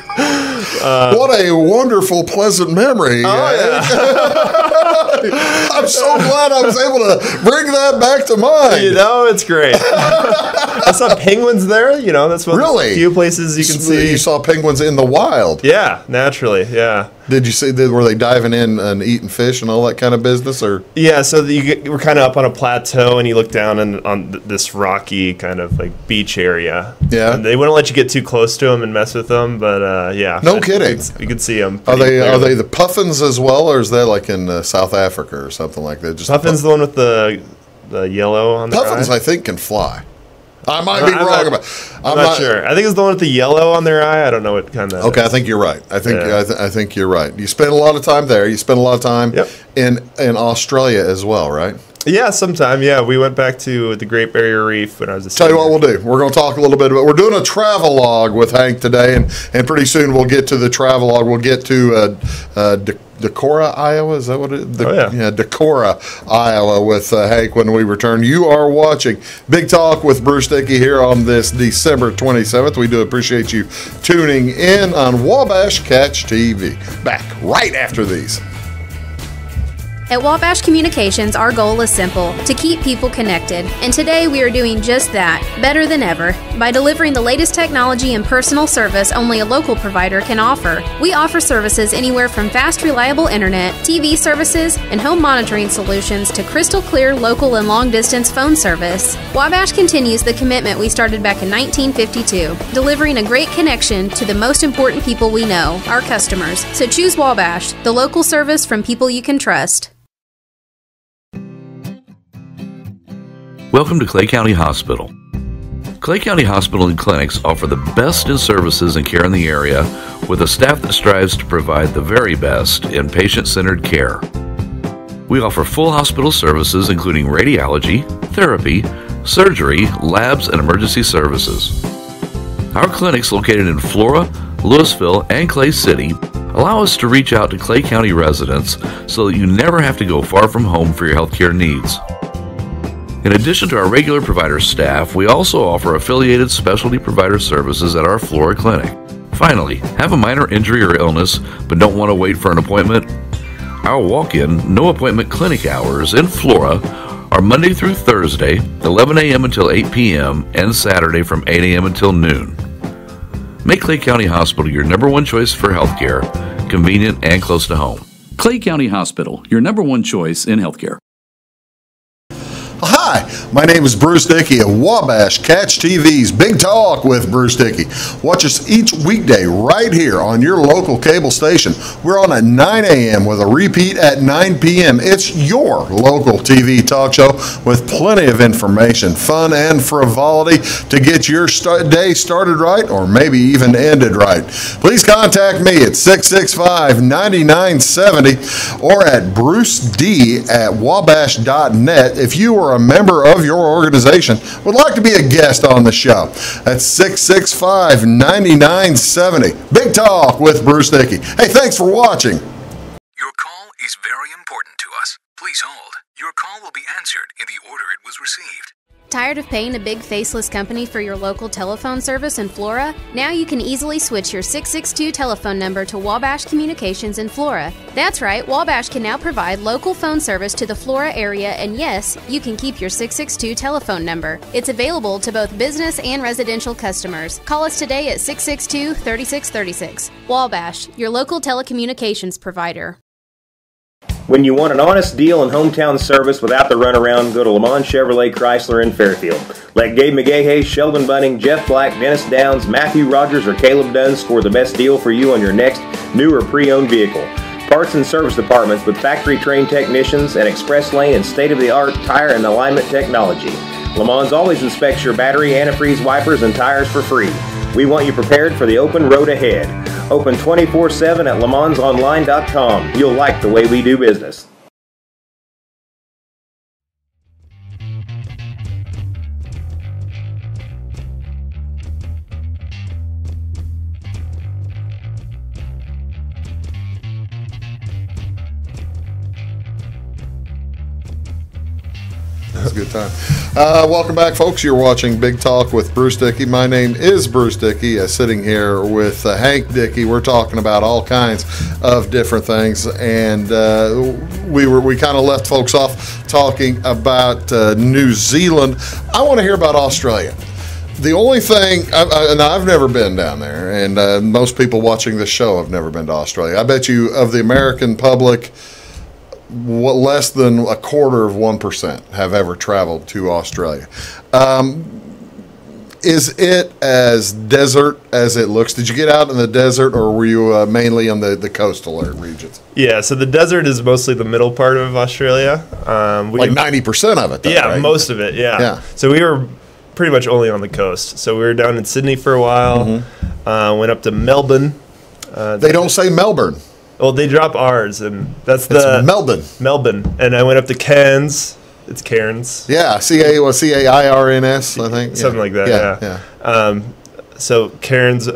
What a wonderful, pleasant memory. Oh, yeah. I'm so glad I was able to bring that back to mind. You know, it's great. I saw penguins there. You know, that's one of the few places you can see. You saw penguins in the wild. Yeah, naturally. Yeah. Did you see? Were they diving in and eating fish and all that kind of business, or? Yeah, so we're kind of up on a plateau, and you look down on this rocky kind of like beach area. Yeah. And they wouldn't let you get too close to them and mess with them, but yeah. No kidding. You could see them. Are they the puffins as well, or is that like in South Africa or something like that? Just puffins, the one with the yellow on their puffins, eye? I think, can fly. I might be wrong about. I'm not sure. I think it's the one with the yellow on their eye. I don't know what kind of. Okay, I think you're right. I think you're right. You spend a lot of time there. You spend a lot of time in Australia as well, right? Yeah, sometime. Yeah, we went back to the Great Barrier Reef when I was a senior. Tell you what we'll do. We're going to talk a little bit about. We're doing a travelogue with Hank today, and pretty soon we'll get to the travelogue. We'll get to Decorah, Iowa. Is that what it is? Yeah, Decorah, Iowa with Hank when we return. You are watching Big Talk with Bruce Dickey here on this December 27th. We do appreciate you tuning in on Wabash Catch TV. Back right after these. At Wabash Communications, our goal is simple, to keep people connected. And today we are doing just that, better than ever, by delivering the latest technology and personal service only a local provider can offer. We offer services anywhere from fast, reliable internet, TV services, and home monitoring solutions to crystal clear local and long-distance phone service. Wabash continues the commitment we started back in 1952, delivering a great connection to the most important people we know, our customers. So choose Wabash, the local service from people you can trust. Welcome to Clay County Hospital. Clay County Hospital and Clinics offer the best in services and care in the area with a staff that strives to provide the very best in patient-centered care. We offer full hospital services including radiology, therapy, surgery, labs, and emergency services. Our clinics located in Flora, Louisville, and Clay City allow us to reach out to Clay County residents so that you never have to go far from home for your healthcare needs. In addition to our regular provider staff, we also offer affiliated specialty provider services at our Flora clinic. Finally, have a minor injury or illness but don't want to wait for an appointment? Our walk-in, no-appointment clinic hours in Flora are Monday through Thursday, 11 a.m. until 8 p.m., and Saturday from 8 a.m. until noon. Make Clay County Hospital your number one choice for healthcare, convenient and close to home. Clay County Hospital, your number one choice in healthcare. Hi, my name is Bruce Dickey of Wabash Catch TV's Big Talk with Bruce Dickey. Watch us each weekday right here on your local cable station. We're on at 9 a.m. with a repeat at 9 p.m. It's your local TV talk show with plenty of information, fun, and frivolity to get your day started right or maybe even ended right. Please contact me at 665-9970 or at bruced@wabash.net if you are a member of your organization would like to be a guest on the show. That's 665-9970. Big Talk with Bruce Dickey. Hey, thanks for watching. Your call is very important to us. Please hold. Your call will be answered in the order it was received. Tired of paying a big faceless company for your local telephone service in Flora? Now you can easily switch your 662 telephone number to Wabash Communications in Flora. That's right, Wabash can now provide local phone service to the Flora area, and yes, you can keep your 662 telephone number. It's available to both business and residential customers. Call us today at 662-3636. Wabash, your local telecommunications provider. When you want an honest deal and hometown service without the runaround, go to Lamont Chevrolet Chrysler in Fairfield. Let Gabe McGahey, Sheldon Bunning, Jeff Black, Dennis Downs, Matthew Rogers, or Caleb Dunn score the best deal for you on your next new or pre-owned vehicle. Parts and service departments with factory-trained technicians and express lane and state-of-the-art tire and alignment technology. Lamont always inspects your battery, antifreeze, wipers, and tires for free. We want you prepared for the open road ahead. Open 24/7 at LeMansOnline.com. You'll like the way we do business. That's a good time. Welcome back, folks. You're watching Big Talk with Bruce Dickey. My name is Bruce Dickey, sitting here with Hank Dickey. We're talking about all kinds of different things, and we kind of left folks off talking about New Zealand. I want to hear about Australia. The only thing, and I've never been down there, and most people watching this show have never been to Australia. I bet you of the American public, less than 1/4% have ever traveled to Australia. Is it as desert as it looks? Did you get out in the desert, or were you mainly on the coastal regions? Yeah, so the desert is mostly the middle part of Australia. Like 90% of it, though, yeah, right? most of it, yeah. So we were pretty much only on the coast. So we were down in Sydney for a while, went up to Melbourne. They don't say Melbourne. Well, they drop R's, and that's It's Melbourne. Melbourne. And I went up to Cairns. It's Cairns. Yeah, Cairns, I think. Something like that, yeah. So Cairns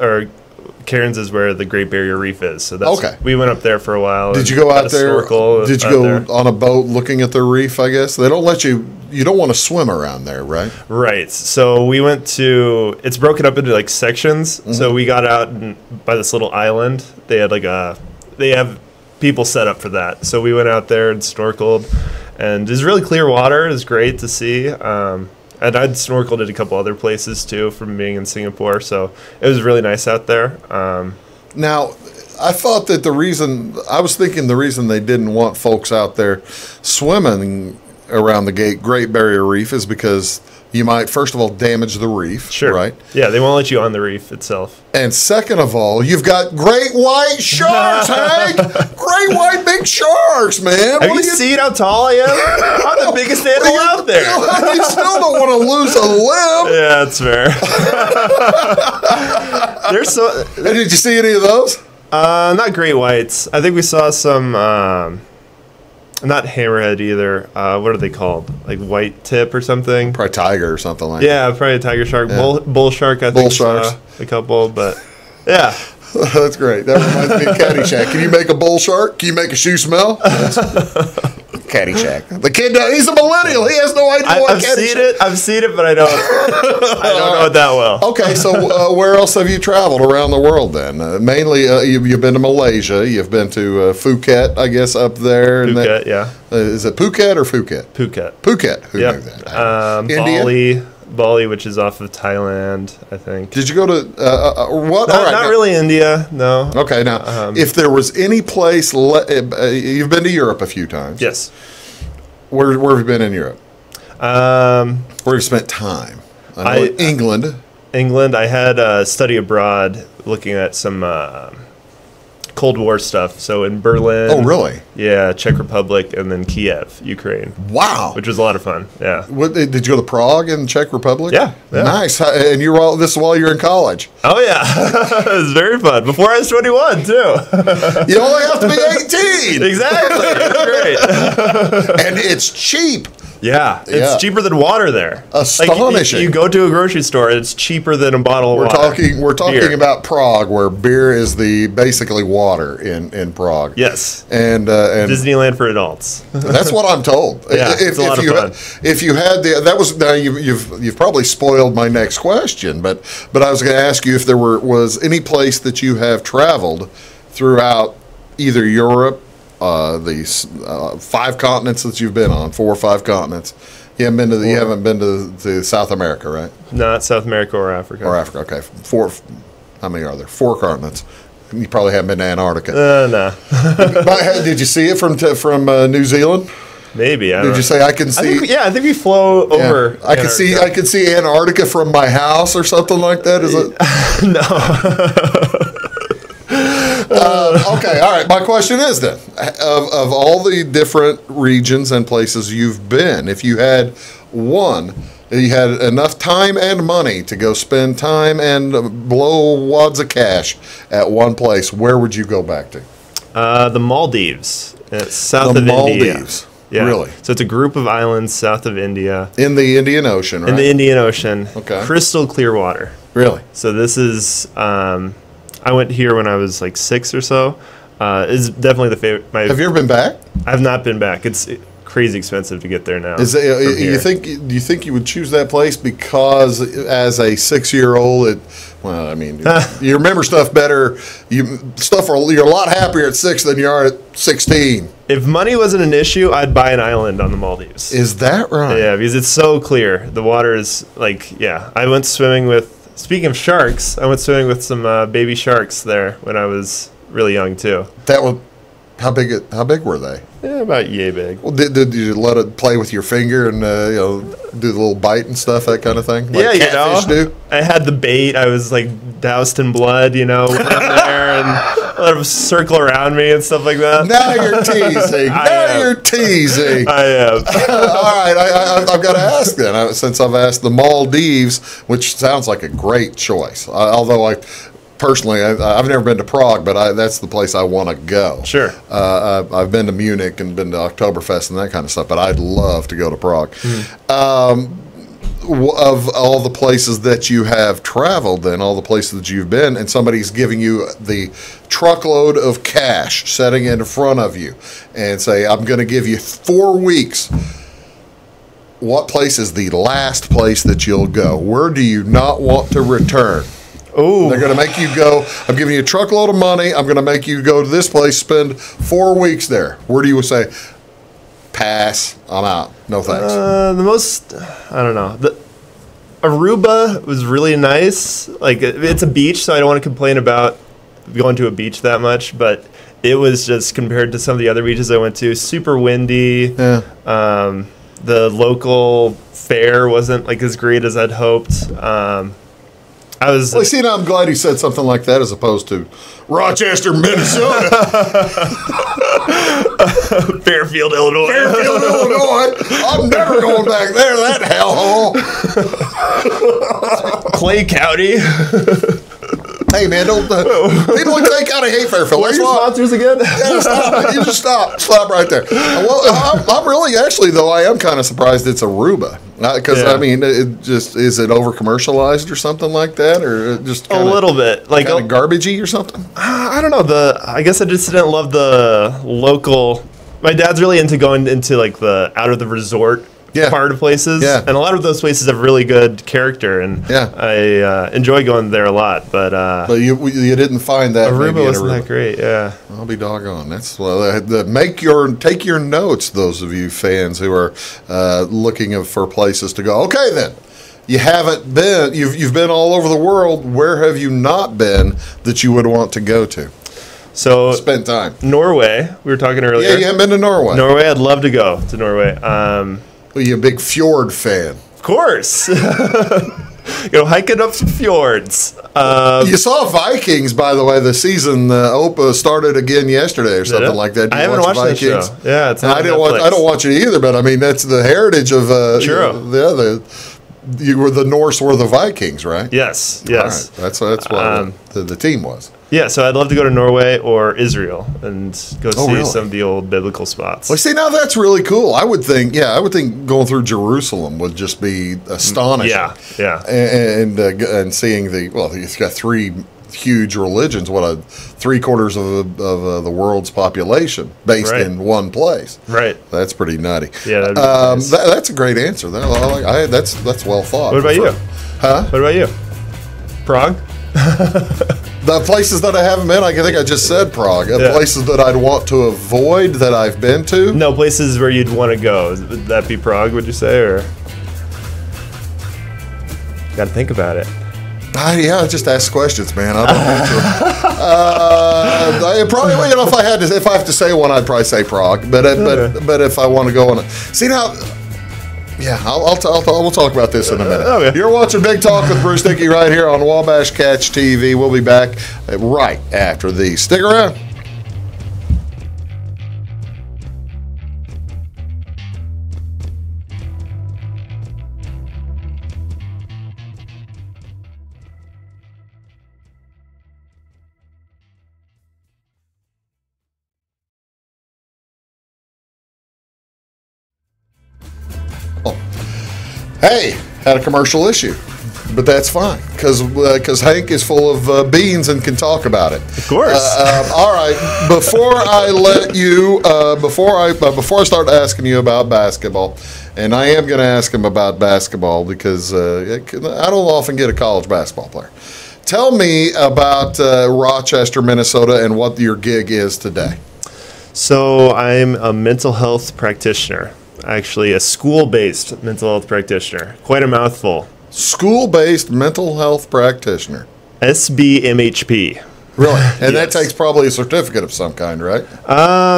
is where the Great Barrier Reef is. So that's okay. We went up there for a while. Did you go out there? Did you go there on a boat looking at the reef, I guess? They don't let you, you don't want to swim around there, right? Right. So we went to, it's broken up into like sections. So we got out by this little island. They had they have people set up for that. So we went out there and snorkeled, and it was really clear water. It was great to see. And I'd snorkeled at a couple other places too from being in Singapore. So it was really nice out there. Now, I thought that the reason they didn't want folks out there swimming around the Great Barrier Reef is because you might, first of all, damage the reef. Sure. Right? Yeah, they won't let you on the reef itself. And second of all, you've got great white sharks, Hank! Great white big sharks, man! Have you seen how tall I am? I'm the biggest animal out there. You still don't want to lose a limb. Yeah, that's fair. There's so. Did you see any of those? Not great whites. I think we saw some. Not hammerhead either. What are they called? Like white tip or something? Probably tiger or something like that. Yeah, probably a tiger shark. Yeah. Bull shark, I think. Bull sharks. A couple, but yeah. That's great. That reminds me of Caddyshack. Can you make a bull shark? Can you make a shoe smell? Caddyshack. The kid, he's a millennial. He has no idea what Caddyshack. I've seen it, but I don't know it that well. Okay, so where else have you traveled around the world then? Mainly, you've been to Malaysia. You've been to Phuket, I guess, up there. Phuket, yeah. Is it Phuket or Phuket? Phuket. Who knew that? India? Bali, which is off of Thailand, I think. Did you go to what? Not really India, no. Okay, now if there was any place, you've been to Europe a few times. Yes. Where have you been in Europe? Where have you spent time? England. England. I had a study abroad looking at some Cold War stuff. So in Berlin. Oh, really? Yeah, Czech Republic, and then Kiev, Ukraine. Wow. Which was a lot of fun. Yeah. Did you go to Prague in Czech Republic? Yeah. Nice. And this is while you're in college. Oh yeah, it was very fun. Before I was 21 too. You only have to be 18. Exactly. It's great. And it's cheap. Yeah, it's cheaper than water there. Astonishing. Like, you go to a grocery store, it's cheaper than a bottle of water. We're talking about Prague, where beer is basically water in Prague. Yes, and Disneyland for adults. That's what I'm told. Yeah, it's a lot of fun. If you had you've probably spoiled my next question, but I was going to ask you if there was any place that you have traveled throughout either Europe. These 5 continents that you've been on, 4 or 5 continents. You haven't been to South America, right? Not South America or Africa. Okay. 4. How many are there? 4 continents. You probably haven't been to Antarctica. No. Did you see it from New Zealand? Maybe. Did you say I can see? I think we flow over. I can see Antarctica from my house or something like that. Is it? No. Okay, all right. My question is then, of all the different regions and places you've been, if you had you had enough time and money to go spend time and blow wads of cash at one place, where would you go back to? The Maldives. It's south of Maldives. India. Yeah. Really? So it's a group of islands south of India. In the Indian Ocean, right? In the Indian Ocean. Okay. Crystal clear water. Really? So this is... I went here when I was like 6 or so. It's definitely the favorite. Have you ever been back? I've not been back. It's crazy expensive to get there now. Do you think you would choose that place because as a 6-year-old, you remember stuff better. You're a lot happier at 6 than you are at 16. If money wasn't an issue, I'd buy an island on the Maldives. Is that right? Yeah, because it's so clear. The water is I went swimming with. Speaking of sharks, I went swimming with some baby sharks there when I was really young too. How big were they? Yeah, about yay big. Well, did you let it play with your finger and do the little bite and stuff, that kind of thing? Like catfish do? I had the bait. I was doused in blood, went in there and let them circle around me and stuff like that. Now you're teasing. I am. All right, I've got to ask then, since I've asked the Maldives, which sounds like a great choice. Although personally, I've never been to Prague, but that's the place I want to go. Sure. I've been to Munich and been to Oktoberfest and that kind of stuff, but I'd love to go to Prague. Of all the places that you have traveled, then, all the places that you've been, and somebody's giving you the truckload of cash, setting it in front of you, and say, I'm going to give you 4 weeks. What place is the last place that you'll go? Where do you not want to return? Oh, they're going to make you go. I'm giving you a truckload of money. I'm going to make you go to this place, spend 4 weeks there. Where do you say, pass, I'm out, no thanks? I don't know. Aruba was really nice. It's a beach, so I don't want to complain about going to a beach that much, but it was just, compared to some of the other beaches I went to, super windy. Yeah. The local fare wasn't as great as I'd hoped. I'm glad he said something like that as opposed to Rochester, Minnesota. Fairfield, Illinois. I'm never going back there, that hellhole. Clay County. Hey, man, people in Clay County hate Fairfield. What are your sponsors again? Yeah, stop. You just stop right there. Well, I'm really, actually, though, I am kind of surprised it's Aruba. Because, is it over commercialized or something like that? Or just a little bit. Kind of garbagey or something? I don't know. I guess I just didn't love the local my dad's really into going into like the out of the resort part of places. Yeah. And a lot of those places have really good character, and I enjoy going there a lot. But you didn't find that. Aruba wasn't that great. Yeah. I'll be doggone. That's take your notes. Those of you fans who are looking for places to go. Okay, then. You haven't been. You've been all over the world. Where have you not been that you would want to go to? So spend time. Norway. We were talking earlier. Yeah, you haven't been to Norway. Norway. I'd love to go to Norway. Are you a big fjord fan? Of course. Hiking up some fjords. You saw Vikings, by the way. The season started again yesterday or something like that. I haven't watched Vikings? That show. Yeah, it's not I don't watch it either, but I mean that's the heritage of you were the Norse were the Vikings, right? Yes. All right. That's what the team was. Yeah, so I'd love to go to Norway or Israel and go see some of the old biblical spots. Well, see, now that's really cool. I would think going through Jerusalem would just be astonishing. Yeah. And seeing it's got three huge religions. Three-quarters of the world's population based in one place. Right. That's pretty nutty. Yeah. Nice. That's a great answer. That's well thought. What about you? Huh? What about you? Prague? The places that I haven't been, I think I just said Prague. Places that I'd want to avoid that I've been to. No, places where you'd want to go. Would that be Prague, would you say? Or got to think about it. Just ask questions, man. I don't probably, if I have to say one, I'd probably say Prague. But if I want to go on it, see now. Yeah, we'll talk about this in a minute. Okay. You're watching Big Talk with Bruce Dickey right here on Wabash Catch TV. We'll be back right after these. Stick around. Hey, had a commercial issue, but that's fine because Hank is full of beans and can talk about it. Of course. All right. Before I let you, before I start asking you about basketball, and I am going to ask him about basketball because I don't often get a college basketball player. Tell me about Rochester, Minnesota, and what your gig is today. So I'm a mental health practitioner. Actually, a school-based mental health practitioner. Quite a mouthful. School-based mental health practitioner. SBMHP. Really? And that takes probably a certificate of some kind, right?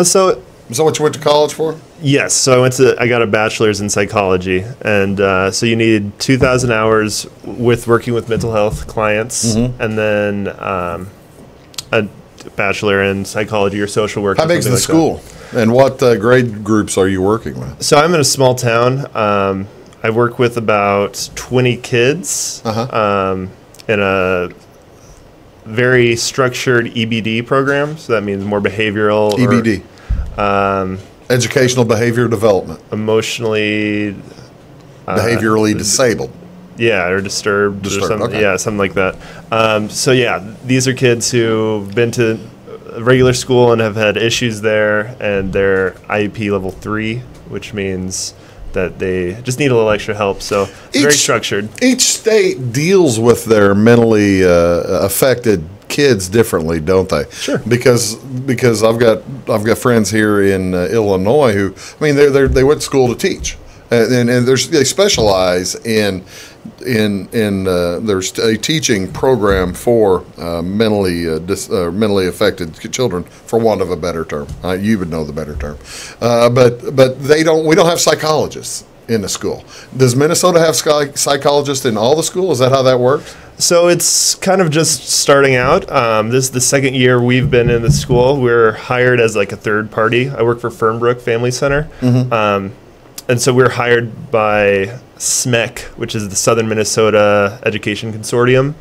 So what you went to college for? Yes. So I got a bachelor's in psychology, and so you need 2,000 hours with working with mental health clients, and then a bachelor in psychology or social work. How big is the school? And what grade groups are you working with? So I'm in a small town. I work with about 20 kids in a very structured EBD program. So that means more behavioral. EBD. Educational behavior development. Emotionally. Behaviorally disabled. Yeah, or disturbed or something. Okay. Yeah, something like that. These are kids who've been to regular school and have had issues there, and they're IEP level 3, which means that they just need a little extra help. So it's very structured. Each state deals with their mentally affected kids differently, don't they? Sure. Because I've got friends here in Illinois who, they went to school to teach, and they specialize in there's a teaching program for mentally affected children, for want of a better term. You would know the better term, but we don't have psychologists in the school. Does Minnesota have psychologists in all the schools? Is that how that works? So it's kind of just starting out. This is the second year we've been in the school. We're hired as like a third party. I work for Fernbrook Family Center. And so we're hired by SMEC, which is the Southern Minnesota Education Consortium,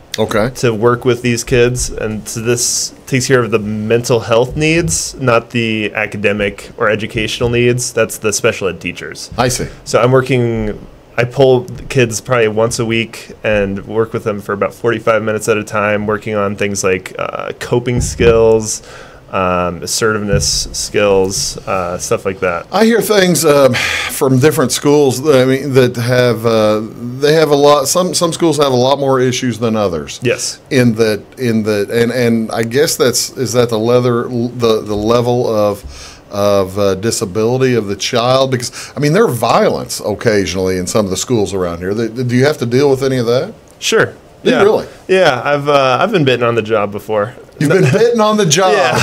to work with these kids. And so this takes care of the mental health needs, not the academic or educational needs. That's the special ed teachers. I see. So I pull the kids probably once a week and work with them for about 45 minutes at a time, working on things like coping skills, assertiveness skills, stuff like that. I hear things from different schools. I mean, that have they have a lot. Some schools have a lot more issues than others. Yes. And I guess is that the level of disability of the child, because I mean there are violence occasionally in some of the schools around here. Do you have to deal with any of that? Sure. Yeah. Really? Yeah, I've been bitten on the job before. You've been bitten on the job. Yeah.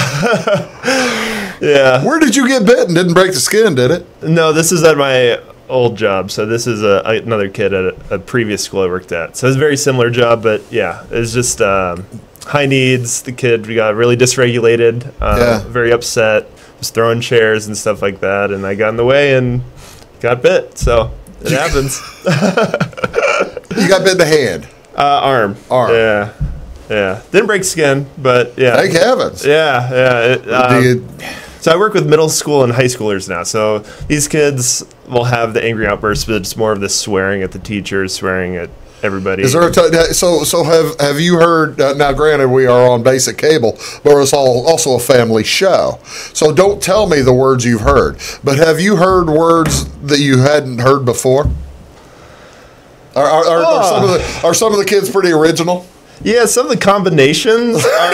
Yeah. Where did you get bitten? Didn't break the skin, did it? No, this is at my old job. So this is another kid at a previous school I worked at. So it's a very similar job, but yeah, it's just high needs. The kid got really dysregulated, very upset, was throwing chairs and stuff like that, and I got in the way and got bit. So it happens. You got bit in the hand. Arm. Yeah. Yeah. Didn't break skin, but yeah. Thank heavens. Yeah. So I work with middle school and high schoolers now. So these kids will have the angry outbursts, but it's more of the swearing at the teachers, swearing at everybody. Is there so have you heard? Now, granted, we are on basic cable, but it's also a family show. So don't tell me the words you've heard. But have you heard words that you hadn't heard before? Are some of the kids pretty original? Yeah, some of the combinations are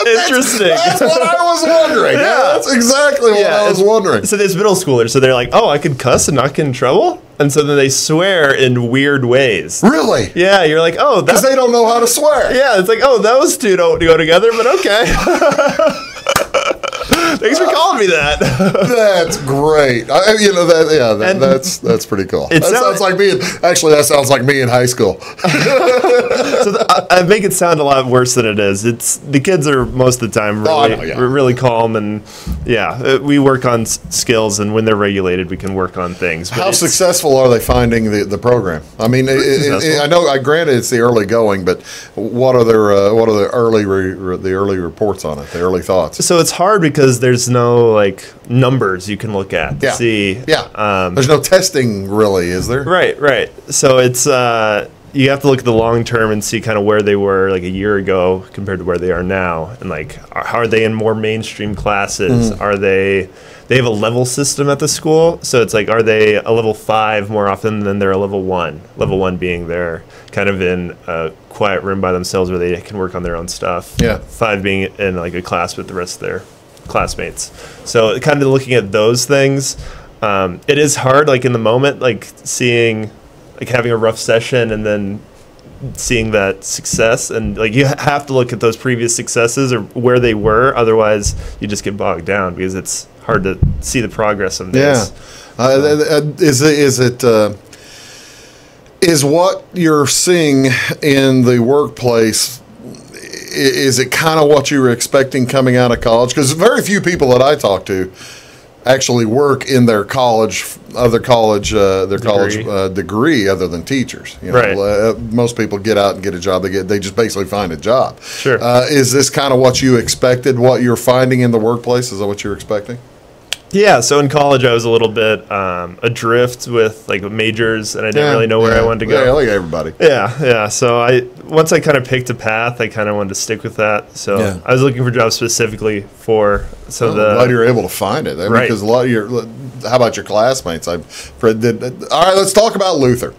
interesting. That's what I was wondering. Yeah, that's exactly what I was wondering. So there's middle schoolers, so they're like, oh, I could cuss and not get in trouble? And so then they swear in weird ways. Really? Yeah, you're like, oh, because they don't know how to swear. Yeah, it's like, oh, those two don't go together, but okay. Thanks for calling me that. That's great. That's pretty cool. That sounds like me in high school. So I make it sound a lot worse than it is. It's the kids are most of the time really calm, and we work on skills, and when they're regulated, we can work on things. But how successful are they finding the program? I mean, I know. Granted, it's the early going, but what are the early reports on it? The early thoughts. So it's hard because there's no like numbers you can look at to see. Yeah. There's no testing really, is there? Right. So it's you have to look at the long term and see kind of where they were like a year ago compared to where they are now, and like how are they in more mainstream classes? Are they have a level system at the school, so it's like, are they a level 5 more often than they're a level 1? Level 1 being they're kind of in a quiet room by themselves where they can work on their own stuff. Yeah. 5 being in like a class with the rest of their classmates. So kind of looking at those things, it is hard, like in the moment, like seeing, like having a rough session and then seeing that success, and like you have to look at those previous successes or where they were, otherwise you just get bogged down because it's hard to see the progress of this. Is what you're seeing in the workplace, is it kind of what you were expecting coming out of college? Because very few people that I talk to actually work in their college degree other than teachers. Right. Most people get out and get a job. They just basically find a job. Sure. Is this kind of what you expected? What you're finding in the workplace? Is that what you're expecting? Yeah, so in college I was a little bit adrift with like majors, and I didn't really know where I wanted to go. Yeah, like everybody. Yeah. So once I kind of picked a path, I kind of wanted to stick with that. So I was looking for jobs specifically for. I'm glad you're able to find it. Right. Because a lot of how about your classmates? All right, let's talk about Luther.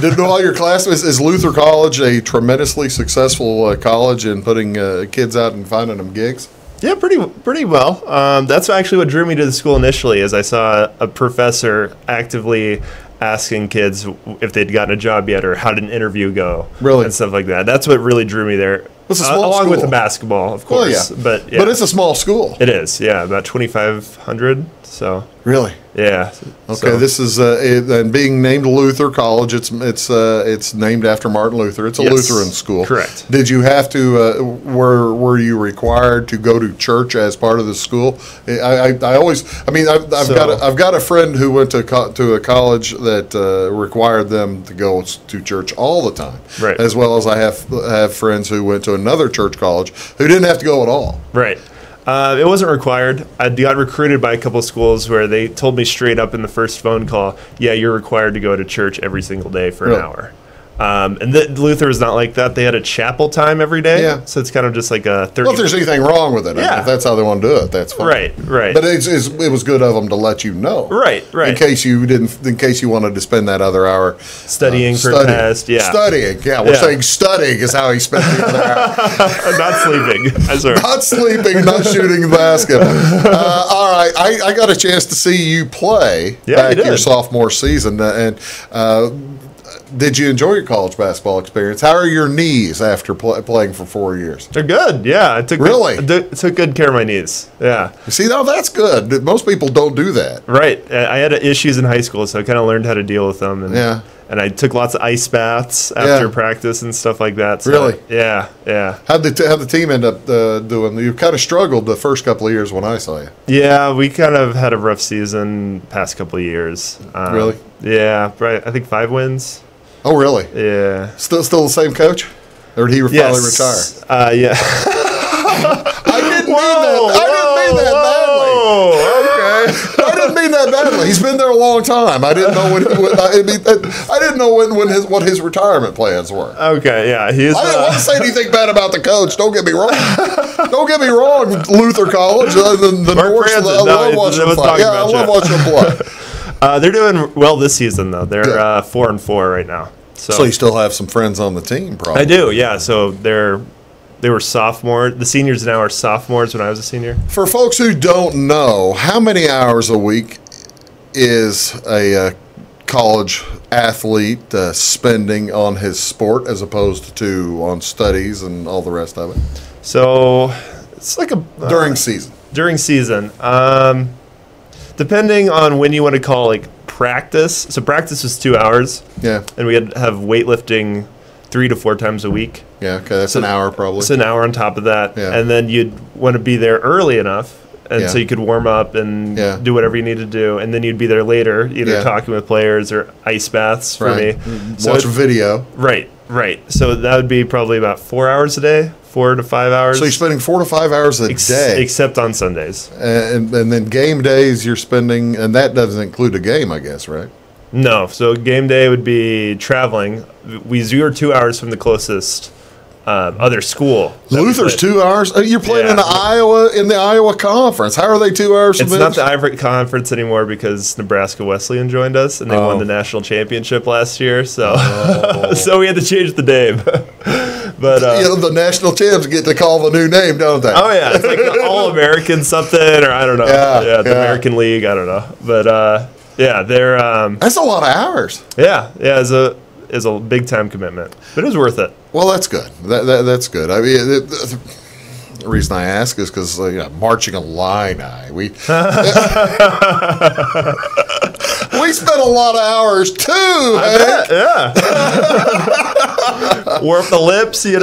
Did all your classmates, is Luther College a tremendously successful college in putting kids out and finding them gigs? Yeah, pretty well. That's actually what drew me to the school initially, is I saw a professor actively asking kids if they'd gotten a job yet or how did an interview go, and stuff like that. That's what really drew me there. It's a small along school. With the basketball, of course. Well, but it's a small school. It is, about 2,500. So really, yeah. Okay, so this is and being named Luther College. It's named after Martin Luther. It's a Lutheran school. Correct. Did you have to? Were you required to go to church as part of the school? I've got a friend who went to a college that required them to go to church all the time. Right. As well as I have friends who went to another church college who didn't have to go at all. Right. It wasn't required. I got recruited by a couple of schools where they told me straight up in the first phone call, yeah, you're required to go to church every single day for an hour. And Luther was not like that. They had a chapel time every day. Yeah. So it's kind of just like a 30. Well, if there's anything wrong with it, I mean, if that's how they want to do it, that's fine. Right. But it was good of them to let you know. Right. In case you wanted to spend that other hour studying for a test. Yeah. Studying. Yeah. We're saying studying is how he spent the other hour. Not sleeping. Not sleeping, not shooting the basketball. All right. I got a chance to see you play back your sophomore season. And did you enjoy your college basketball experience? How are your knees after playing for 4 years? They're good. Yeah. I took good care of my knees. Yeah. See, now that's good. Most people don't do that. Right. I had issues in high school, so I kind of learned how to deal with them. And I took lots of ice baths after practice and stuff like that. So, really? Yeah. How'd the team end up doing? You kind of struggled the first couple of years when I saw you. Yeah, we kind of had a rough season past couple of years. Really? Yeah, right. I think 5 wins. Oh, really? Yeah. Still the same coach? Or did he finally retire? Yeah. I didn't mean that badly. Okay. I didn't mean that badly. He's been there a long time. I didn't know what his retirement plans were. Okay, yeah. I didn't want to say anything bad about the coach. Don't get me wrong. Luther College. The Norse. I love watching play. Yeah, I love watching play. They're doing well this season, though. They're 4-4 right now. So you still have some friends on the team, probably. I do, yeah. So they were sophomore. The seniors now are sophomores when I was a senior. For folks who don't know, how many hours a week is a college athlete spending on his sport as opposed to on studies and all the rest of it? So it's like during season. During season. Depending on when you want to call practice. So practice was 2 hours. Yeah. And we had to have weightlifting 3 to 4 times a week. Yeah, okay, that's an hour probably. It's an hour on top of that. Yeah. And then you'd want to be there early enough, and so you could warm up and do whatever you need to do. And then you'd be there later, either talking with players or ice baths for me. So watch a video. Right. So that would be probably about 4 hours a day, 4 to 5 hours. So you're spending 4 to 5 hours a day. Except on Sundays. And then game days you're spending, and that doesn't include a game, I guess, right? No. So game day would be traveling. We 2 hours from the closest other school. Luther's 2 hours? You're playing in the Iowa Conference. How are they 2 hours from It's not the Iowa Conference anymore because Nebraska Wesleyan joined us, and they won the national championship last year. So so we had to change the name. But the national champs get to call the new name, don't they? Oh, yeah. It's like the All-American something, or I don't know. Yeah, the American League, I don't know. But, they're... that's a lot of hours. Yeah, it's a big time commitment, but it was worth it. Well, that's good. That's good. I mean, the reason I ask is because marching Illini, we we spent a lot of hours too. I bet, yeah. Warm up the lips, Yeah,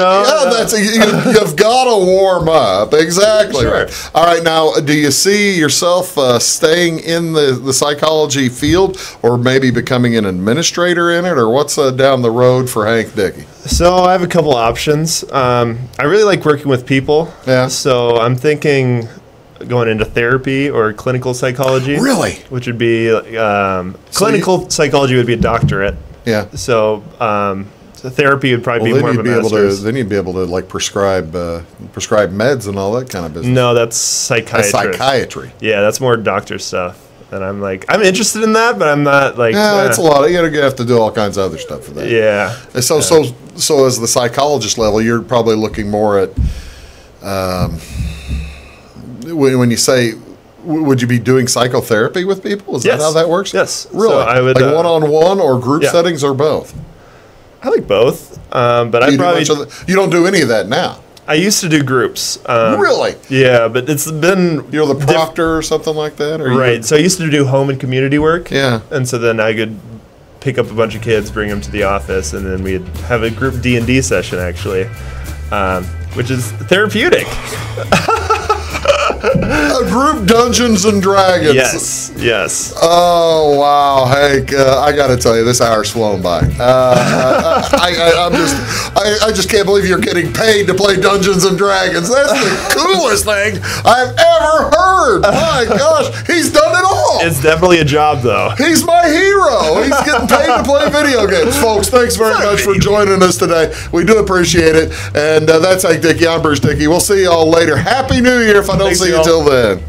you've got to warm up. Exactly. Sure. Right. All right. Now, do you see yourself staying in the psychology field, or maybe becoming an administrator in it, or what's down the road for Hank Dickey? So I have a couple options. I really like working with people. Yeah. So I'm thinking going into therapy or clinical psychology. Really? Which would be clinical psychology would be a doctorate. Yeah. So therapy would probably be more of a master's. Then you'd be able to prescribe meds and all that kind of business. No, that's psychiatry. That's psychiatry. Yeah, that's more doctor stuff. And I'm interested in that, but I'm not it's a lot. You have to do all kinds of other stuff for that. Yeah. So as the psychologist level, you're probably looking more at when you say, would you be doing psychotherapy with people? Is that how that works? Yes. Really? So I would, one-on-one or group settings or both? I like both, but I probably you don't do any of that now. I used to do groups. Really? Yeah, but it's been... You're the proctor or something like that? Right. So I used to do home and community work. Yeah. And so then I could pick up a bunch of kids, bring them to the office, and then we'd have a group D&D session, actually, which is therapeutic. Group Dungeons and Dragons. Yes. Oh wow, Hank! I got to tell you, this hour's flown by. I just can't believe you're getting paid to play Dungeons and Dragons. That's the coolest thing I've ever heard. My gosh, he's done it all. It's definitely a job, though. He's my hero. He's getting paid to play video games, folks. Thanks very much for joining us today. We do appreciate it. And that's Hank Dickey. I'm Bruce Dickey. We'll see y'all later. Happy New Year if I don't see you till then.